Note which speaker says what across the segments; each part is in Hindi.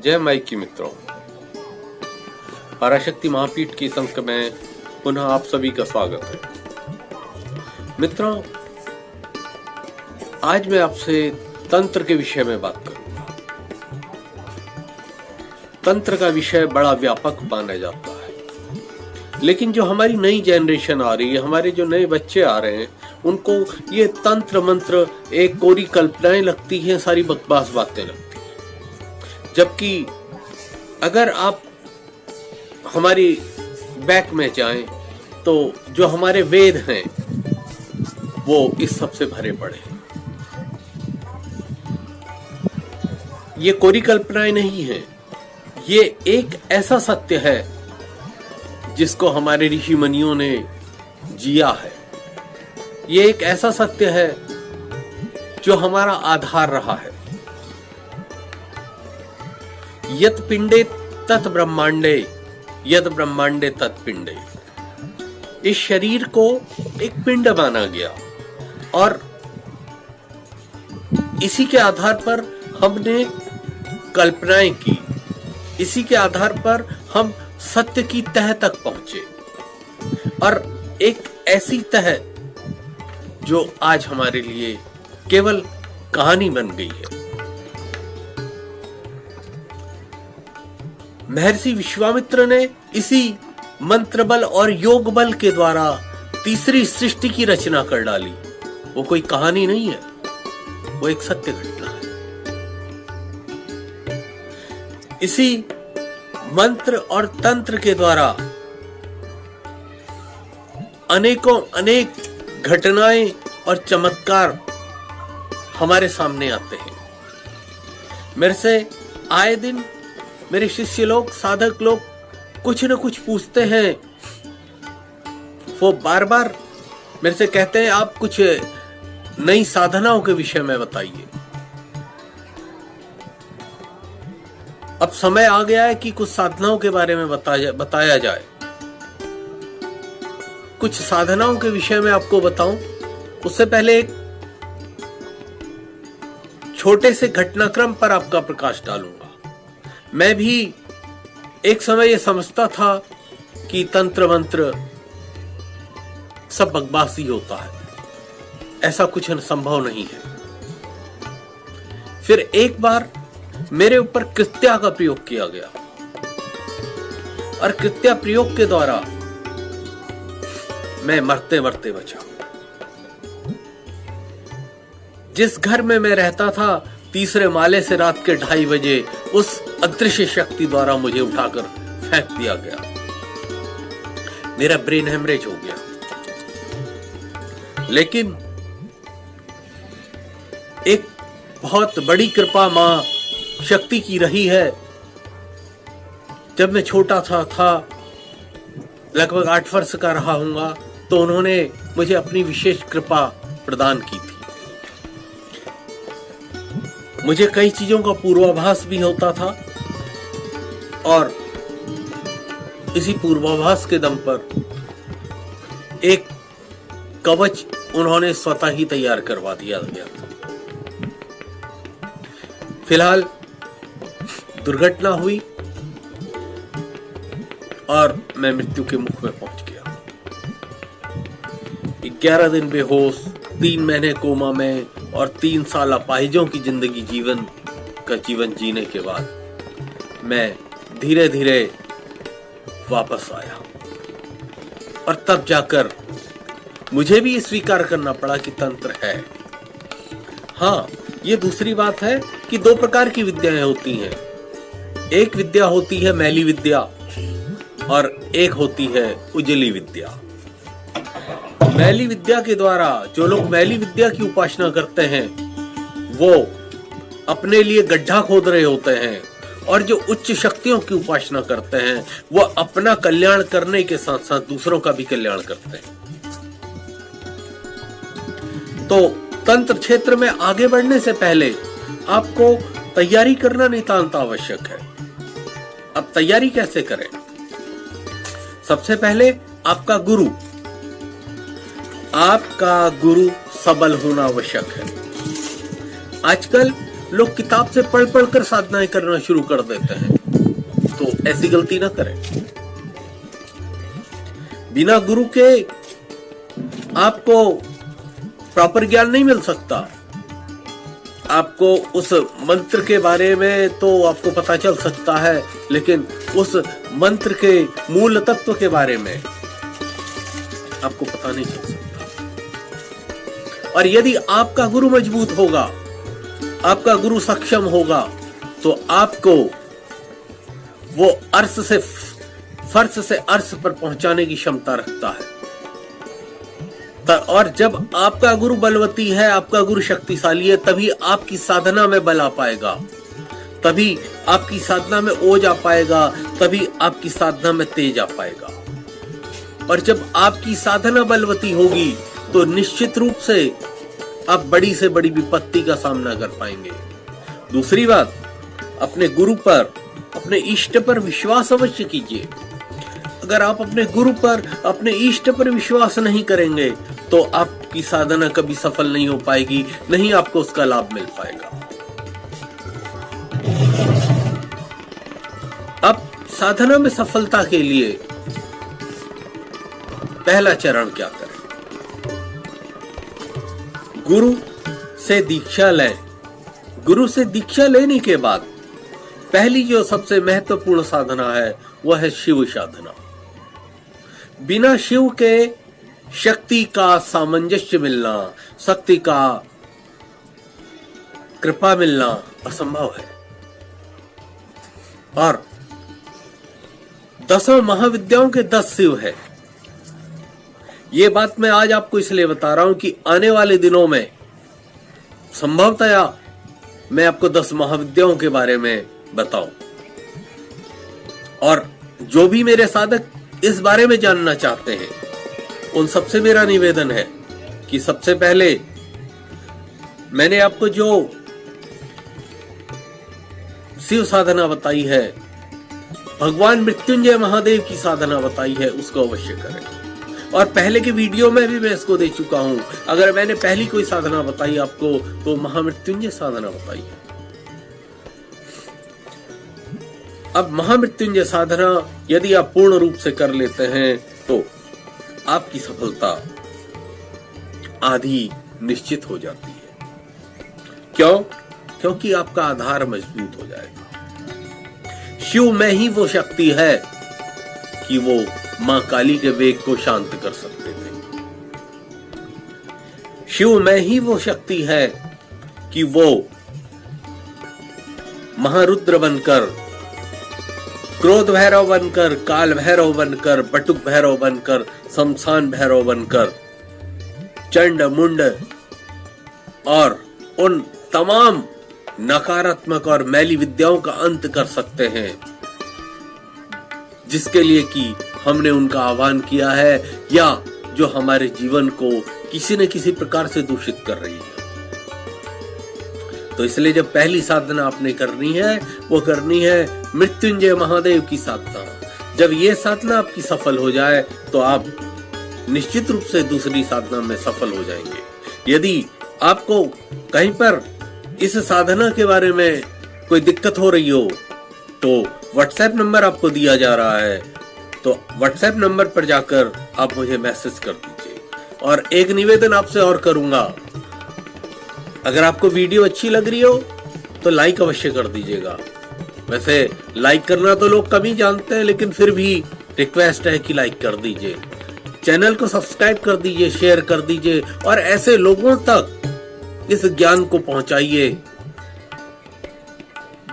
Speaker 1: जय माइकी मित्रों, पराशक्ति महापीठ की संक में पुनः आप सभी का स्वागत है। मित्रों, आज मैं आपसे तंत्र के विषय में बात करूंगा। तंत्र का विषय बड़ा व्यापक माना जाता है, लेकिन जो हमारी नई जनरेशन आ रही है, हमारे जो नए बच्चे आ रहे हैं, उनको ये तंत्र मंत्र एक कोरी कल्पनाएं लगती हैं, सारी बकवास बातें लगती हैं। जबकि अगर आप हमारी बैक में जाएं तो जो हमारे वेद हैं वो इस सबसे भरे पड़े हैं। ये कोरी कल्पनाएं नहीं है, ये एक ऐसा सत्य है जिसको हमारे ऋषि मुनियों ने जिया है। ये एक ऐसा सत्य है जो हमारा आधार रहा है। यत पिंडे तत् ब्रह्मांडे, यद ब्रह्मांडे तत् पिंडे। इस शरीर को एक पिंड माना गया और इसी के आधार पर हमने कल्पनाएं की, इसी के आधार पर हम सत्य की तह तक पहुंचे और एक ऐसी तह जो आज हमारे लिए केवल कहानी बन गई है। महर्षि विश्वामित्र ने इसी मंत्र बल और योग बल के द्वारा तीसरी सृष्टि की रचना कर डाली। वो कोई कहानी नहीं है, वो एक सत्य घटना है। इसी मंत्र और तंत्र के द्वारा अनेक घटनाएं और चमत्कार हमारे सामने आते हैं। मेरे से आए दिन मेरे शिष्य लोग, साधक लोग कुछ न कुछ पूछते हैं। वो बार बार मेरे से कहते हैं, आप कुछ नई साधनाओं के विषय में बताइए। अब समय आ गया है कि कुछ साधनाओं के बारे में बताया जाए। कुछ साधनाओं के विषय में आपको बताऊं, उससे पहले एक छोटे से घटनाक्रम पर आपका प्रकाश डालूंगा। मैं भी एक समय यह समझता था कि तंत्र मंत्र सब बकवासी होता है, ऐसा कुछ संभव नहीं है। फिर एक बार मेरे ऊपर कृत्या का प्रयोग किया गया और कृत्या प्रयोग के द्वारा मैं मरते मरते बचा। जिस घर में मैं रहता था, तीसरे माले से रात के 2:30 बजे उस अदृश्य शक्ति द्वारा मुझे उठाकर फेंक दिया गया। मेरा ब्रेन हेमरेज हो गया। लेकिन एक बहुत बड़ी कृपा मां शक्ति की रही है। जब मैं छोटा था लगभग 8 वर्ष का रहा हूंगा, तो उन्होंने मुझे अपनी विशेष कृपा प्रदान की थी। मुझे कई चीजों का पूर्वाभास भी होता था और इसी पूर्वाभास के दम पर एक कवच उन्होंने स्वतः ही तैयार करवा दिया गया था। फिलहाल दुर्घटना हुई और मैं मृत्यु के मुख में पहुंच गया। 11 दिन बेहोश, 3 महीने कोमा में और 3 साल अपाहिजों की जिंदगी जीवन जीने के बाद मैं धीरे धीरे वापस आया और तब जाकर मुझे भी स्वीकार करना पड़ा कि तंत्र है। हाँ, ये दूसरी बात है कि 2 प्रकार की विद्याएं होती हैं। एक विद्या होती है मैली विद्या और एक होती है उजली विद्या। मैली विद्या के द्वारा जो लोग मैली विद्या की उपासना करते हैं, वो अपने लिए गड्ढा खोद रहे होते हैं, और जो उच्च शक्तियों की उपासना करते हैं, वो अपना कल्याण करने के साथ साथ दूसरों का भी कल्याण करते हैं। तो तंत्र क्षेत्र में आगे बढ़ने से पहले आपको तैयारी करना नितांत आवश्यक है। अब तैयारी कैसे करें? सबसे पहले आपका गुरु सबल होना आवश्यक है। आजकल लोग किताब से पढ़ पढ़ कर साधनाएं करना शुरू कर देते हैं, तो ऐसी गलती ना करें। बिना गुरु के आपको प्रॉपर ज्ञान नहीं मिल सकता। आपको उस मंत्र के बारे में तो आपको पता चल सकता है, लेकिन उस मंत्र के मूल तत्व के बारे में आपको पता नहीं चल सकता। और यदि आपका गुरु मजबूत होगा, आपका गुरु सक्षम होगा, तो आपको वो फर्श से अर्श पर पहुंचाने की क्षमता रखता है। और जब आपका गुरु बलवती है, आपका गुरु शक्तिशाली है, तभी आपकी साधना में बल आ पाएगा, तभी आपकी साधना में ओज आ पाएगा, तभी आपकी साधना में तेज आ पाएगा। और जब आपकी साधना बलवती होगी तो निश्चित रूप से आप बड़ी से बड़ी विपत्ति का सामना कर पाएंगे। दूसरी बात, अपने गुरु पर, अपने इष्ट पर विश्वास अवश्य कीजिए। अगर आप अपने गुरु पर, अपने इष्ट पर विश्वास नहीं करेंगे तो आपकी साधना कभी सफल नहीं हो पाएगी, नहीं आपको उसका लाभ मिल पाएगा। अब साधना में सफलता के लिए पहला चरण क्या करें? गुरु से दीक्षा लें। गुरु से दीक्षा लेने के बाद पहली जो सबसे महत्वपूर्ण साधना है वह है शिव साधना। बिना शिव के शक्ति का सामंजस्य मिलना, शक्ति का कृपा मिलना असंभव है। और 10 महाविद्याओं के 10 शिव है। ये बात मैं आज आपको इसलिए बता रहा हूं कि आने वाले दिनों में संभवतया मैं आपको 10 महाविद्याओं के बारे में बताऊं। और जो भी मेरे साधक इस बारे में जानना चाहते हैं, उन सबसे मेरा निवेदन है कि सबसे पहले मैंने आपको जो शिव साधना बताई है, भगवान मृत्युंजय महादेव की साधना बताई है, उसको अवश्य करें। और पहले के वीडियो में भी मैं इसको दे चुका हूं। अगर मैंने पहली कोई साधना बताई आपको तो महामृत्युंजय साधना बताई है। अब महामृत्युंजय साधना यदि आप पूर्ण रूप से कर लेते हैं तो आपकी सफलता आधी निश्चित हो जाती है। क्यों? क्योंकि आपका आधार मजबूत हो जाएगा। शिव में ही वो शक्ति है कि वो मां काली के वेग को शांत कर सकते थे। शिव में ही वो शक्ति है कि वो महारुद्र बनकर, क्रोध भैरव बनकर, काल भैरव बनकर, बटुक भैरव बनकर, शमशान भैरव बनकर, चंड मुंड और उन तमाम नकारात्मक और मैली विद्याओं का अंत कर सकते हैं, जिसके लिए कि हमने उनका आह्वान किया है, या जो हमारे जीवन को किसी न किसी प्रकार से दूषित कर रही है। तो इसलिए जब पहली साधना आपने करनी है, वो करनी है मृत्युंजय महादेव की साधना। जब ये साधना आपकी सफल हो जाए तो आप निश्चित रूप से दूसरी साधना में सफल हो जाएंगे। यदि आपको कहीं पर इस साधना के बारे में कोई दिक्कत हो रही हो तो व्हाट्सएप नंबर आपको दिया जा रहा है, तो व्हाट्सएप नंबर पर जाकर आप मुझे मैसेज कर दीजिए। और एक निवेदन आपसे और करूंगा, अगर आपको वीडियो अच्छी लग रही हो तो लाइक अवश्य कर दीजिएगा। वैसे लाइक करना तो लोग कम ही जानते हैं, लेकिन फिर भी रिक्वेस्ट है कि लाइक कर दीजिए। चैनल को सब्सक्राइब कर दीजिए, शेयर कर दीजिए और ऐसे लोगों तक इस ज्ञान को पहुंचाइए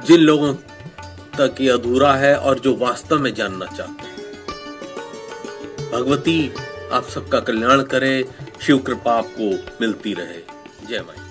Speaker 1: जिन लोगों तक ये अधूरा है और जो वास्तव में जानना चाहते हैं। भगवती आप सबका कल्याण करे, शिव कृपा आपको मिलती रहे। जय माता।